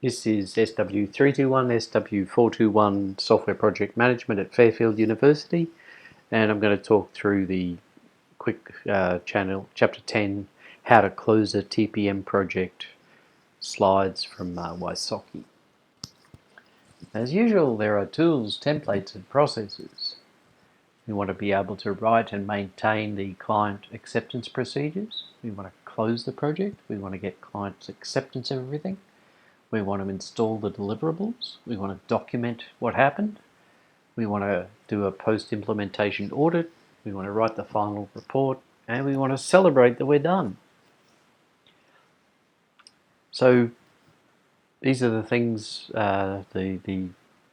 This is SW321, SW421 Software Project Management at Fairfield University, and I'm going to talk through the quick Chapter 10, How to Close a TPM Project slides from Wysocki. As usual, there are tools, templates, and processes. We want to be able to write and maintain the client acceptance procedures. We want to close the project. We want to get client acceptance of everything. We want to install the deliverables. We want to document what happened. We want to do a post-implementation audit. We want to write the final report, and we want to celebrate that we're done. So these are the things, the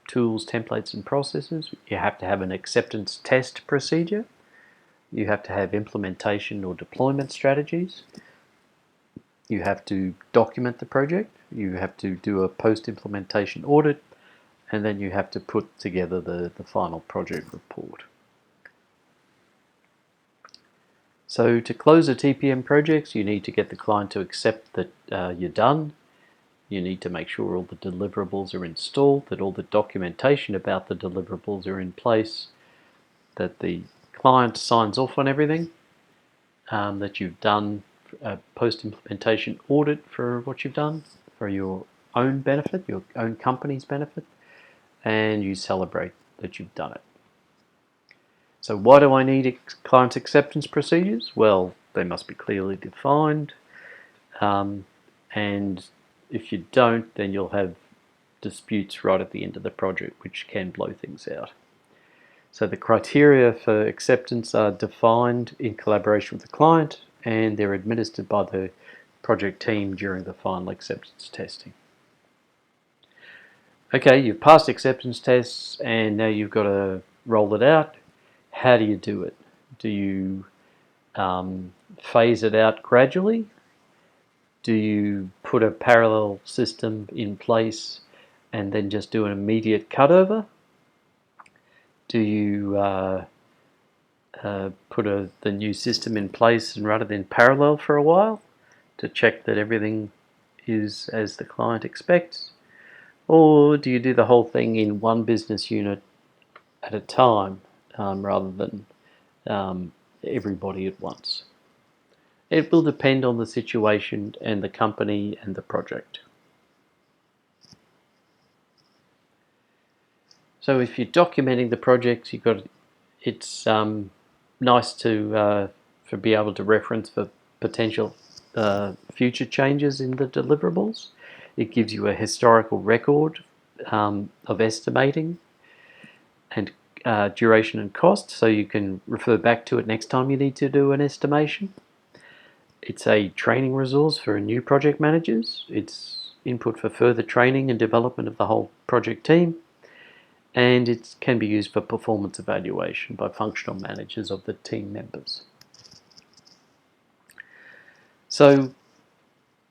tools, templates, and processes. You have to have an acceptance test procedure. You have to have implementation or deployment strategies. You have to document the project. You have to do a post-implementation audit, and then you have to put together the final project report. So to close a TPM project, you need to get the client to accept that you're done. You need to make sure all the deliverables are installed, that all the documentation about the deliverables are in place, that the client signs off on everything, that you've done a post-implementation audit for what you've done for your own benefit, your own company's benefit, and you celebrate that you've done it. So why do I need client acceptance procedures? Well, they must be clearly defined, and if you don't, then you'll have disputes right at the end of the project, which can blow things out. So the criteria for acceptance are defined in collaboration with the client, and they're administered by the project team during the final acceptance testing. Okay, you've passed acceptance tests, and now you've got to roll it out. How do you do it? Do you phase it out gradually? Do you put a parallel system in place and then just do an immediate cutover? Do you put the new system in place and run it in parallel for a while to check that everything is as the client expects? Or do you do the whole thing in one business unit at a time rather than everybody at once? It will depend on the situation and the company and the project. So if you're documenting the projects, it's nice to be able to reference for potential future changes in the deliverables. It gives you a historical record of estimating and duration and cost, so you can refer back to it next time you need to do an estimation. It's a training resource for new project managers. It's input for further training and development of the whole project team. And it can be used for performance evaluation by functional managers of the team members. So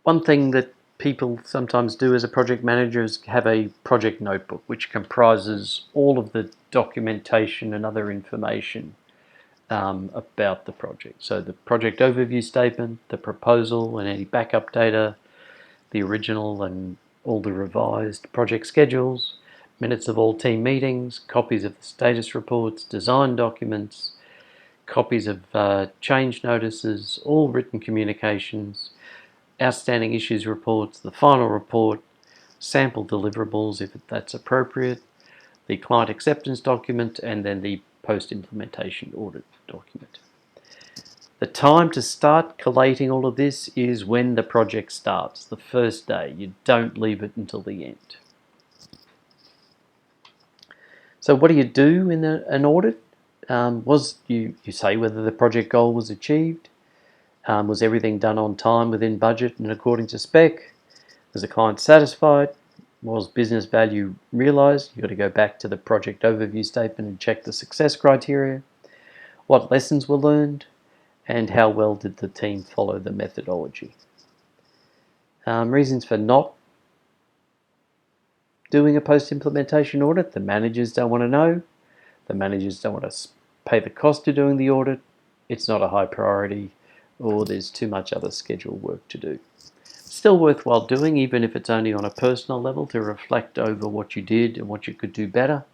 one thing that people sometimes do as a project manager is have a project notebook which comprises all of the documentation and other information about the project. So the project overview statement, the proposal and any backup data, the original and all the revised project schedules, minutes of all team meetings, copies of the status reports, design documents, copies of change notices, all written communications, outstanding issues reports, the final report, sample deliverables if that's appropriate, the client acceptance document, and then the post-implementation audit document. The time to start collating all of this is when the project starts, the first day. You don't leave it until the end. So what do you do in an audit? You say whether the project goal was achieved, was everything done on time, within budget and according to spec, was the client satisfied, was business value realized? You've got to go back to the project overview statement and check the success criteria, what lessons were learned, and how well did the team follow the methodology. Reasons for not doing a post-implementation audit: the managers don't want to know, the managers don't want to pay the cost of doing the audit, it's not a high priority, or there's too much other scheduled work to do. Still worthwhile doing, even if it's only on a personal level, to reflect over what you did and what you could do better.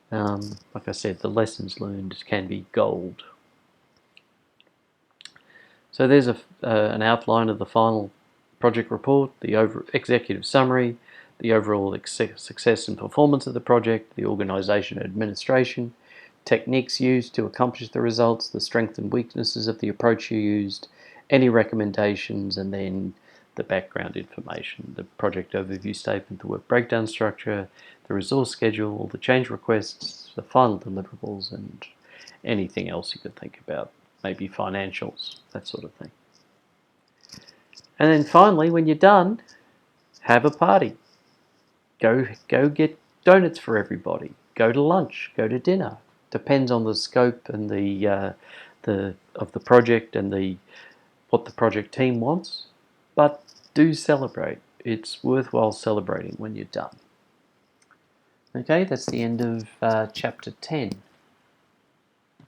Like I said, the lessons learned can be gold. So there's an outline of the final project report, the executive summary, the overall success and performance of the project, the organisation and administration, techniques used to accomplish the results, the strengths and weaknesses of the approach you used, any recommendations, and then the background information, the project overview statement, the work breakdown structure, the resource schedule, the change requests, the final deliverables, and anything else you could think about, maybe financials, that sort of thing. And then finally, when you're done, have a party. Go get donuts for everybody. Go to lunch. Go to dinner. Depends on the scope and of the project and what the project team wants. But do celebrate. It's worthwhile celebrating when you're done. Okay, that's the end of chapter 10.